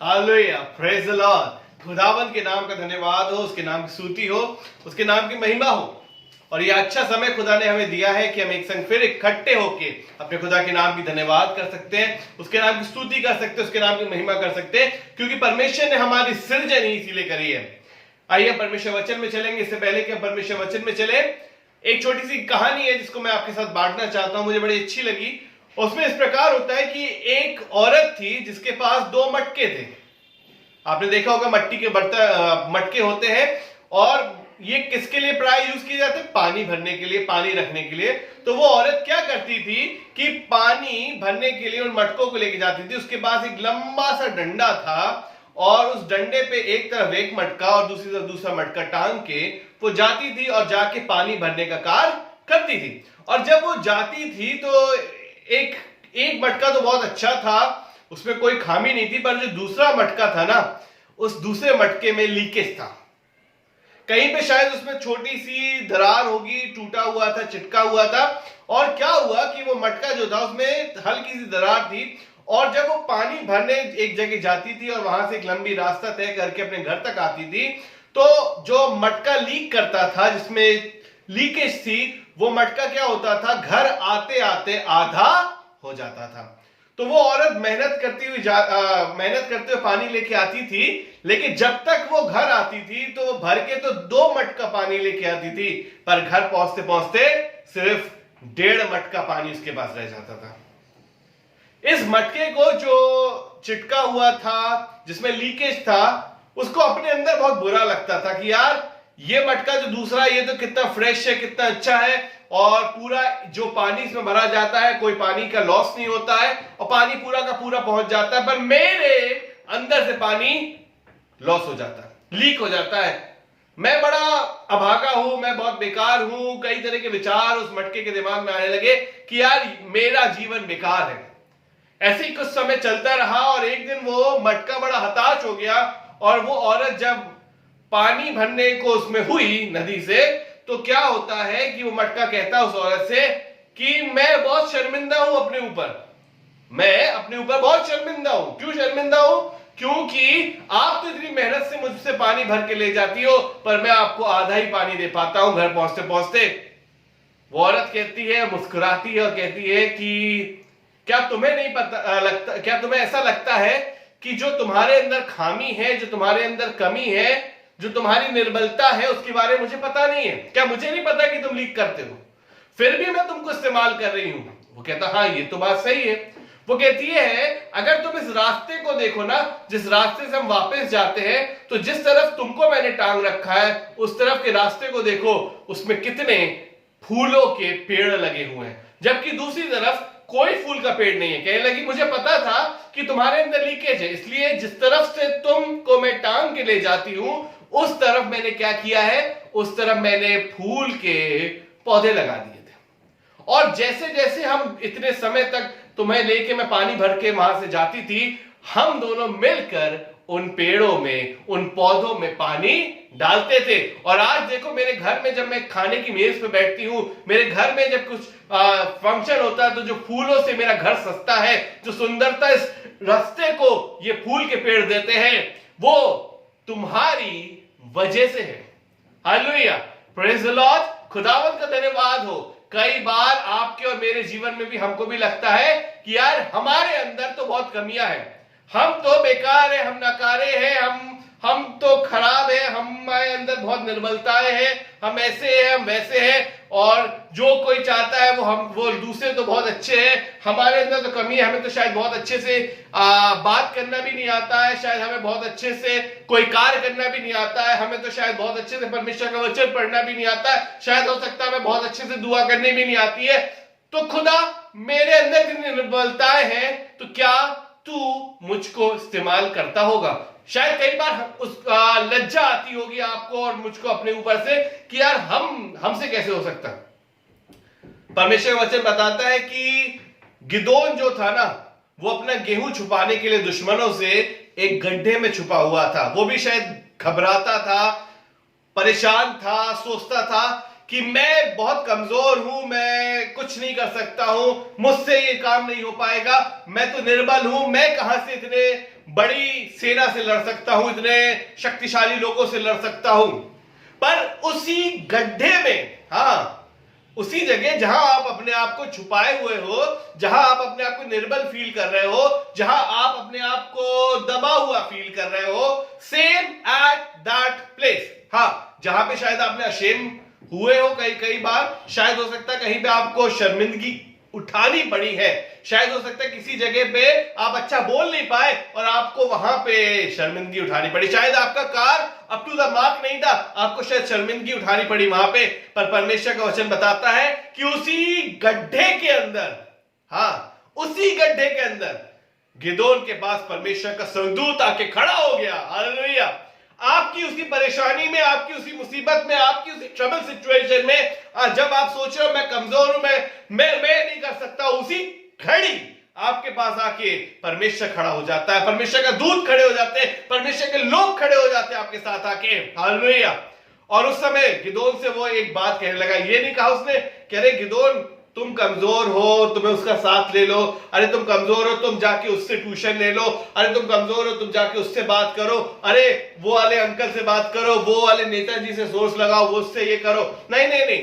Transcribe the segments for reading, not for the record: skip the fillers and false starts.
Hallelujah, praise the Lord. खुदावंत के नाम का धन्यवाद हो, उसके नाम की स्तुति हो, उसके नाम की महिमा हो। और ये अच्छा समय खुदा ने हमें दिया है कि हम एक संग फिर इकट्ठे होके अपने खुदा के नाम की धन्यवाद कर सकते हैं, उसके नाम की स्तुति कर सकते हैं, उसके नाम की महिमा कर सकते हैं, क्योंकि परमेश्वर ने हमारी सृजन ही इसीलिए करी है। आइए परमेश्वर वचन में चलेंगे। इससे पहले कि हम परमेश्वर वचन में चले, एक छोटी सी कहानी है जिसको मैं आपके साथ बांटना चाहता हूं, मुझे बड़ी अच्छी लगी। उसमें इस प्रकार होता है कि एक औरत थी जिसके पास दो मटके थे। आपने देखा होगा मट्टी के बर्तन मटके होते हैं, और ये किसके लिए प्राय यूज किए जाते हैं? पानी भरने के लिए, पानी रखने के लिए। तो वो औरत क्या करती थी कि पानी भरने के लिए उन मटकों को लेके जाती थी। उसके पास एक लंबा सा डंडा था, और उस डंडे पे एक तरफ एक मटका और दूसरी तरफ दूसरा मटका टांग के वो जाती थी और जाके पानी भरने का कार्य करती थी। और जब वो जाती थी तो एक एक मटका तो बहुत अच्छा था, उसमें कोई खामी नहीं थी, पर जो दूसरा मटका था ना, उस दूसरे मटके में लीकेज था। कहीं पे शायद उसमें छोटी सी दरार होगी, टूटा हुआ था, चिटका हुआ था। और क्या हुआ कि वो मटका जो था उसमें हल्की सी दरार थी, और जब वो पानी भरने एक जगह जाती थी और वहां से एक लंबी रास्ता तय करके अपने घर तक आती थी, तो जो मटका लीक करता था, जिसमें लीकेज थी, वो मटका क्या होता था, घर आते आते आधा हो जाता था। तो वो औरत मेहनत करते हुए पानी लेके आती थी, लेकिन जब तक वो घर आती थी तो वो भर के तो 2 मटका पानी लेके आती थी, पर घर पहुंचते पहुंचते सिर्फ 1.5 मटका पानी उसके पास रह जाता था। इस मटके को जो चिटका हुआ था, जिसमें लीकेज था, उसको अपने अंदर बहुत बुरा लगता था कि यार ये मटका जो दूसरा, ये तो कितना फ्रेश है, कितना अच्छा है, और पूरा जो पानी इसमें भरा जाता है, कोई पानी का लॉस नहीं होता है, और पानी पूरा का पूरा पहुंच जाता है, पर मेरे अंदर से पानी लॉस हो जाता है, लीक हो जाता है। मैं बड़ा अभागा हूं, मैं बहुत बेकार हूं। कई तरह के विचार उस मटके के दिमाग में आने लगे कि यार मेरा जीवन बेकार है। ऐसे ही कुछ समय चलता रहा, और एक दिन वो मटका बड़ा हताश हो गया, और वो औरत जब पानी भरने को उसमें हुई नदी से, तो क्या होता है कि वो मटका कहता है उस औरत से कि मैं बहुत शर्मिंदा हूं अपने ऊपर, मैं अपने ऊपर बहुत शर्मिंदा हूं। क्यों शर्मिंदा हूं? क्योंकि आप तो इतनी मेहनत से मुझसे पानी भर के ले जाती हो, पर मैं आपको आधा ही पानी दे पाता हूं घर पहुंचते पहुंचते। वो औरत कहती है, मुस्कुराती है और कहती है कि क्या तुम्हें नहीं पता लगता, क्या तुम्हें ऐसा लगता है कि जो तुम्हारे अंदर खामी है, जो तुम्हारे अंदर कमी है, जो तुम्हारी निर्बलता है, उसके बारे में मुझे पता नहीं है? क्या मुझे नहीं पता कि तुम लीक करते हो, फिर भी मैं तुमको इस्तेमाल कर रही हूं? वो कहता हाँ, ये तो बात सही है। वो कहती है अगर तुम इस रास्ते को देखो ना, जिस रास्ते से हम वापस जाते हैं, तो जिस तरफ तुमको मैंने टांग रखा है, उस तरफ के रास्ते को देखो, उसमें कितने फूलों के पेड़ लगे हुए हैं, जबकि दूसरी तरफ कोई फूल का पेड़ नहीं है। कहने लगी मुझे पता था कि तुम्हारे अंदर लीकेज है, इसलिए जिस तरफ से तुमको मैं टांग के ले जाती हूं, उस तरफ मैंने क्या किया है, उस तरफ मैंने फूल के पौधे लगा दिए थे। और जैसे जैसे हम इतने समय तक तुम्हें लेके मैं पानी भर के वहां से जाती थी, हम दोनों मिलकर उन पेड़ों में, उन पौधों में पानी डालते थे। और आज देखो मेरे घर में जब मैं खाने की मेज पे बैठती हूं, मेरे घर में जब कुछ फंक्शन होता है, तो जो फूलों से मेरा घर सजता है, जो सुंदरता इस रास्ते को ये फूल के पेड़ देते हैं, वो तुम्हारी वजह से है। Hallelujah, praise the Lord. खुदावंत का धन्यवाद हो। कई बार आपके और मेरे जीवन में भी हमको भी लगता है कि यार हमारे अंदर तो बहुत कमियां हैं, हम तो बेकार है, हम नकारे हैं, हम तो खराब है, हमारे अंदर बहुत निर्बलताएं हैं, हम ऐसे हैं, हम वैसे हैं, और जो कोई चाहता है वो दूसरे तो बहुत अच्छे हैं, हमारे अंदर तो कमी है, हमें तो शायद बहुत अच्छे से बात करना भी नहीं आता है, शायद हमें बहुत अच्छे से कोई कार्य करना भी नहीं आता है, हमें तो शायद बहुत अच्छे से परमेश्वर का वचन पढ़ना भी नहीं आता है, शायद हो सकता है हमें बहुत अच्छे से दुआ करनी भी नहीं आती है। तो खुदा मेरे अंदर कितनी निर्बलताएं हैं, तो क्या तू मुझको इस्तेमाल करता होगा? शायद कई बार उस लज्जा आती होगी आपको और मुझको अपने ऊपर से कि यार हमसे कैसे हो सकता। परमेश्वर का वचन बताता है कि गिदोन जो था ना, वो अपना गेहूं छुपाने के लिए दुश्मनों से एक गड्ढे में छुपा हुआ था। वो भी शायद घबराता था, परेशान था, सोचता था कि मैं बहुत कमजोर हूं, मैं कुछ नहीं कर सकता हूं, मुझसे ये काम नहीं हो पाएगा, मैं तो निर्बल हूं, मैं कहां से इतने बड़ी सेना से लड़ सकता हूं, इतने शक्तिशाली लोगों से लड़ सकता हूं। पर उसी गड्ढे में, हाँ, उसी जगह जहां आप अपने आप को छुपाए हुए हो, जहां आप अपने आप को निर्बल फील कर रहे हो, जहां आप अपने आप को दबा हुआ फील कर रहे हो, सेम एट दैट प्लेस, हाँ, जहां पे शायद आपने अशेम हुए हो कई बार, शायद हो सकता है कहीं पे आपको शर्मिंदगी उठानी पड़ी है, शायद हो सकता है किसी जगह पे आप अच्छा बोल नहीं पाए और आपको वहां पे शर्मिंदगी उठानी पड़ी, शायद आपका car up to the mark नहीं था, आपको शायद शर्मिंदगी उठानी पड़ी वहां पे। पर परमेश्वर का वचन बताता है कि उसी गड्ढे के अंदर, हाँ, उसी गड्ढे के अंदर गिदोन के पास परमेश्वर का स्वर्गदूत आके खड़ा हो गया। हालेलुया। आपकी उसी परेशानी में, आपकी उसी मुसीबत में, आपकी उसी ट्रबल सिचुएशन में, जब आप सोच रहे हो मैं कमजोर हूं, मैं नहीं कर सकता, उसी घड़ी आपके पास आके परमेश्वर खड़ा हो जाता है, परमेश्वर का दूत खड़े हो जाते हैं, परमेश्वर के लोग खड़े हो जाते हैं आपके साथ आके। हालेलुया। और उस समय गिदोन से वो एक बात कहने लगा, ये नहीं कहा उसने, कह रहे गिदोन तुम कमजोर हो, तुम्हें उसका साथ ले लो, अरे तुम कमजोर हो, तुम जाके उससे ट्यूशन ले लो, अरे तुम कमजोर हो, तुम जाके उससे बात करो, अरे वो वाले अंकल से बात करो, वो वाले नेताजी से सोर्स लगाओ, वो उससे ये करो। नहीं नहीं नहीं,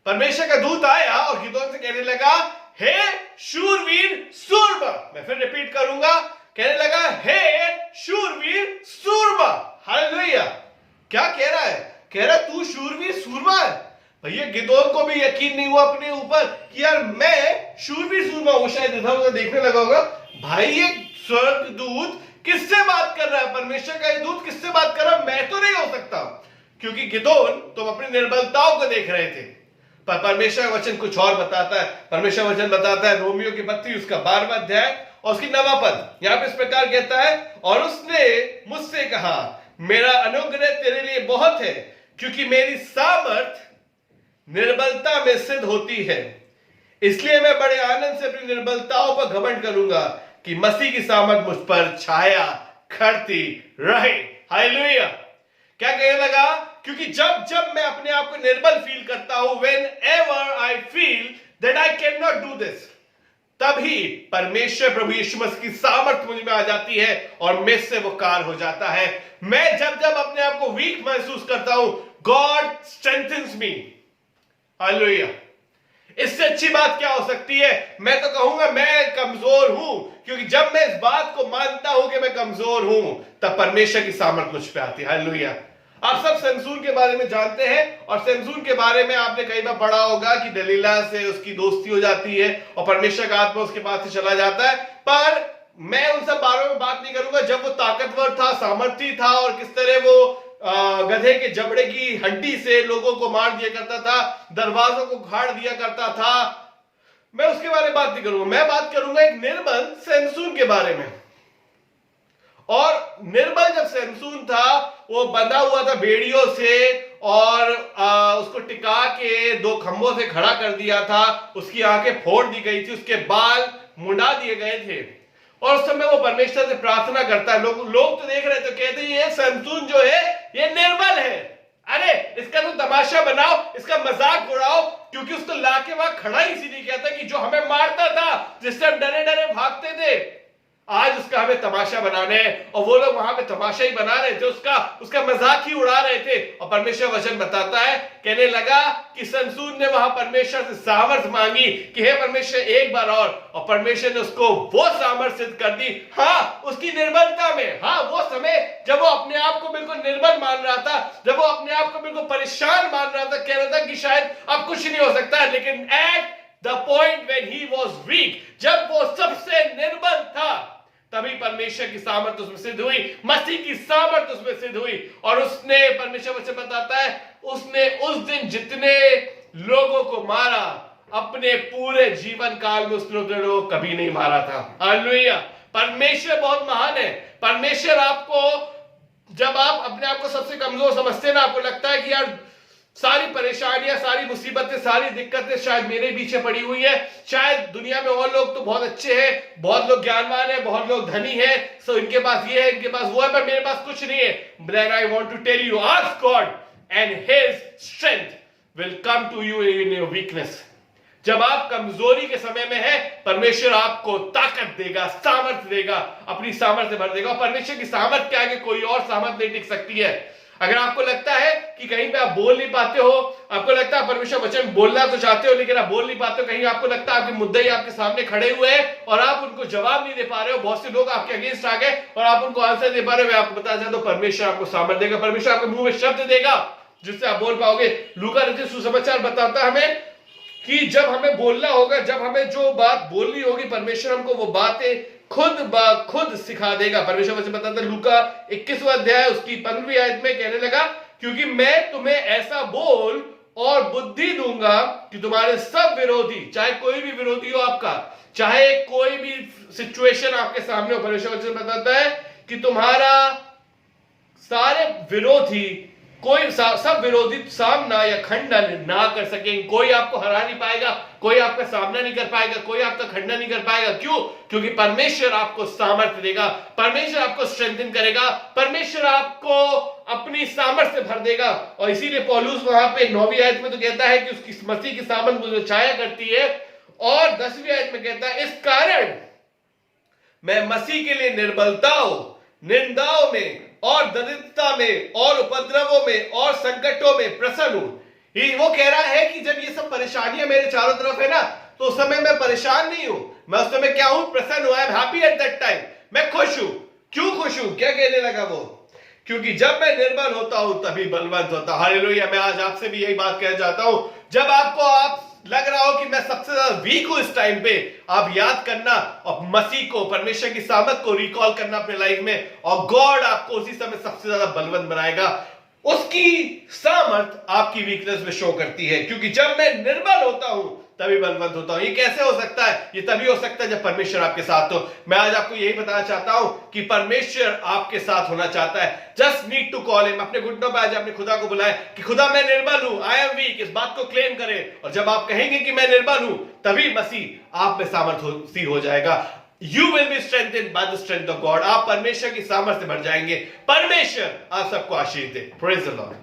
परमेश्वर का दूत आया और गिदोन से कहने लगा, हे शूरवीर सूरमा, मैं फिर रिपीट करूंगा, कहने लगा, हे शूरवीर सूरमा। हालेलुया। क्या कह रहा है? कह रहा तू शूरवीर सूरमा है। भैया गिदोन को भी यकीन नहीं हुआ अपने ऊपर कि यार मैं शूरवीर सूरमा हूं। शायद इधर उधर देखने लगा होगा, भाई ये स्वर्गदूत किससे बात कर रहा है, परमेश्वर का ये दूत किससे बात कर रहा है, मैं तो नहीं हो सकता। क्योंकि गिदोन तुम अपनी निर्बलताओं को देख रहे थे, पर परमेश्वर का वचन कुछ और बताता है। परमेश्वर वचन बताता है रोमियो की पत्री उसका 12वां अध्याय और उसकी 9वां पद, यहां पे इस प्रकार कहता है, और उसने मुझसे कहा, मेरा अनुग्रह तेरे लिए बहुत है, क्योंकि मेरी सामर्थ निर्बलता में सिद्ध होती है। इसलिए मैं बड़े आनंद से अपनी निर्बलताओं पर घमंड करूंगा कि मसीह की सामर्थ मुझ पर छाया करती रहे। हालेलुया। क्या कहने लगा? क्योंकि जब जब मैं अपने आप को निर्बल फील करता हूं, whenever I feel that I cannot do this, तभी परमेश्वर प्रभु यीशु मसीह की सामर्थ मुझ में आ जाती है और मुझ से वो कार्य हो जाता है। मैं जब जब अपने आप को वीक महसूस करता हूं, गॉड स्ट्रेंथन्स मी। हालेलुया। इससे अच्छी बात क्या हो सकती है? मैं तो कहूंगा मैं कमजोर हूं, क्योंकि जब मैं इस बात को मानता हूं कि मैं कमजोर हूं, तब परमेश्वर की सामर्थ मुझ पे आती है। हालेलुया। आप सब सैमसून के बारे में जानते हैं, और सैमसून के बारे में आपने कई बार पढ़ा होगा कि दलीला से उसकी दोस्ती हो जाती है और परमेश्वर का आत्मा उसके पास से चला जाता है। पर मैं उन सब बारों में बात नहीं करूंगा, जब वो ताकतवर था, सामर्थी था, और किस तरह वो गधे के जबड़े की हड्डी से लोगों को मार दिया करता था, दरवाजों को उखाड़ दिया करता था, मैं उसके बारे में बात नहीं करूंगा। मैं बात करूंगा एक निर्बल सैमसून के बारे में। और निर्बल जब सैमसून था, वो बंधा हुआ था बेड़ियों से, और उसको टिका के 2 खंभों से खड़ा कर दिया था, उसकी आंखें फोड़ दी गई थी, उसके बाल मुंडा दिए गए थे, और उस समय वो परमेश्वर से प्रार्थना करता है। लोग तो देख रहे थे, कहते ये सैमसून जो है ये निर्बल है, अरे इसका तो तमाशा बनाओ, इसका मजाक उड़ाओ, क्योंकि उसको लाके वहां खड़ा इसीलिए किया था कि जो हमें मारता था, जिससे हम डरे डरे भागते थे, आज उसका हमें तमाशा बनाने हैं। और वो लोग वहां पे तमाशा ही बना रहे थे, उसका मजाक ही उड़ा रहे थे। और परमेश्वर वचन बताता है, कहने लगा कि सैमसून ने वहां परमेश्वर से सामर्थ मांगी कि हे परमेश्वर एक बार और परमेश्वर ने उसको वो सामर्थ सिद्ध कर दी। हाँ, उसकी निर्बलता में, हाँ, वो समय जब वो अपने आप को बिल्कुल निर्बल मान रहा था, जब वो अपने आप को बिल्कुल परेशान मान रहा था, कह रहा था कि शायद अब कुछ नहीं हो सकता, लेकिन at the point when he was weak, जब वो सबसे निर्बल था, तभी परमेश्वर की सामर्थ उसमें सिद्ध हुई, मसीह की सामर्थ उसमें सिद्ध हुई। और उसने, परमेश्वर वचन बताता है, उसने उस दिन जितने लोगों को मारा, अपने पूरे जीवन काल में उसने उतने लोगों को कभी नहीं मारा था। हालेलुया। परमेश्वर बहुत महान है। परमेश्वर आपको, जब आप अपने आप को सबसे कमजोर समझते हैं ना, आपको लगता है कि यार सारी परेशानियां, सारी मुसीबतें, सारी दिक्कतें शायद मेरे पीछे पड़ी हुई है, शायद दुनिया में और लोग तो बहुत अच्छे हैं, बहुत लोग ज्ञानवान हैं, बहुत लोग धनी हैं, सो इनके पास ये है, इनके पास वो है, पर मेरे पास कुछ नहीं है। Then I want to tell you, ask God and His strength will come to you in your weakness. जब आप कमजोरी के समय में है, परमेश्वर आपको ताकत देगा, सामर्थ्य देगा, अपनी सामर्थ्य भर देगा। और परमेश्वर की सामर्थ्य के आगे कोई और सामर्थ्य नहीं टिक सकती है। अगर आपको लगता है कि कहीं पे आप बोल नहीं पाते हो, आपको लगता है परमेश्वर वचन बोलना तो चाहते हो लेकिन आप बोल नहीं पाते हो, कहीं आपको लगता है आपके मुद्दे ही आपके सामने खड़े हुए हैं और आप उनको जवाब नहीं दे पा रहे हो, बहुत से लोग आपके अगेंस्ट आ गए और आप उनको आंसर दे पा रहे हो, मैं आपको बताना चाहता हूं परमेश्वर आपको सामर्थ्य देगा, परमेश्वर आपके मुंह में शब्द देगा जिससे आप बोल पाओगे। लूका रचित सुसमाचार बताता है हमें कि जब हमें बोलना होगा, जब हमें जो बात बोलनी होगी, परमेश्वर हमको वो बातें खुद ब खुद सिखा देगा। परमेश्वर वचन बताता है लूका 21वां अध्याय उसकी 15वीं आयत में कहने लगा, क्योंकि मैं तुम्हें ऐसा बोल और बुद्धि दूंगा कि तुम्हारे सब विरोधी, चाहे कोई भी विरोधी हो आपका, चाहे कोई भी सिचुएशन आपके सामने हो, परमेश्वर वचन बताता है कि तुम्हारा सारे विरोधी, कोई सब विरोधी सामना या खंडन ना कर सकेंगे। कोई आपको हरा नहीं पाएगा, कोई आपका सामना नहीं कर पाएगा, कोई आपका खंडन नहीं कर पाएगा। क्यों? क्योंकि परमेश्वर आपको सामर्थ्य देगा, परमेश्वर आपको स्ट्रेंथन करेगा, परमेश्वर आपको अपनी सामर्थ्य भर देगा। और इसीलिए पौलुस वहां पे 9वीं आयत में तो कहता है कि उसकी मसीह की सामर्थ मुझे छाया करती है, और 10वीं आयत में कहता है इस कारण मैं मसीह के लिए निर्बलताओं, निंदाओं में और दरिद्रता में और उपद्रवों में और संकटों में प्रसन्न हूं। वो कह रहा है कि जब ये सब परेशानियां मेरे चारों तरफ है ना, तो उस समय मैं परेशान नहीं हूं, मैं उस समय क्या हूं? प्रसन्न हूं। I am happy at that time. मैं खुश हूं। क्यों खुश हूं? क्या कहने लगा वो? क्योंकि जब मैं निर्बल होता हूं तभी बलवंत होता। हालेलुया। मैं आज आपसे भी यही बात कहना चाहता हूं, जब आपको आप लग रहा हो कि मैं सबसे ज्यादा वीक हूं इस टाइम पे, आप याद करना और मसीह को, परमेश्वर की सामर्थ को रिकॉल करना अपने लाइफ में, और गॉड आपको उसी समय सबसे ज्यादा बलवंत बनाएगा। उसकी सामर्थ आपकी वीकनेस में शो करती है, क्योंकि जब मैं निर्बल होता हूं तभी बलवंत होता हूं। ये कैसे हो सकता है? ये तभी हो सकता है जब परमेश्वर आपके साथ हो। मैं आज आपको यही बताना चाहता हूं कि परमेश्वर आपके साथ होना चाहता है। Just need to call him. अपने घुटनों पर आज अपने खुदा को बुलाएं कि खुदा मैं निर्बल हूं, आई एम वीक। इस बात को क्लेम करें, और जब आप कहेंगे कि मैं निर्बल हूं, तभी मसीह आप में सामर्थ्य हो जाएगा। You will be strengthened by the strength of God. आप परमेश्वर की सामर्थ्य से भर जाएंगे। परमेश्वर आप सबको आशीष दे। Praise the Lord.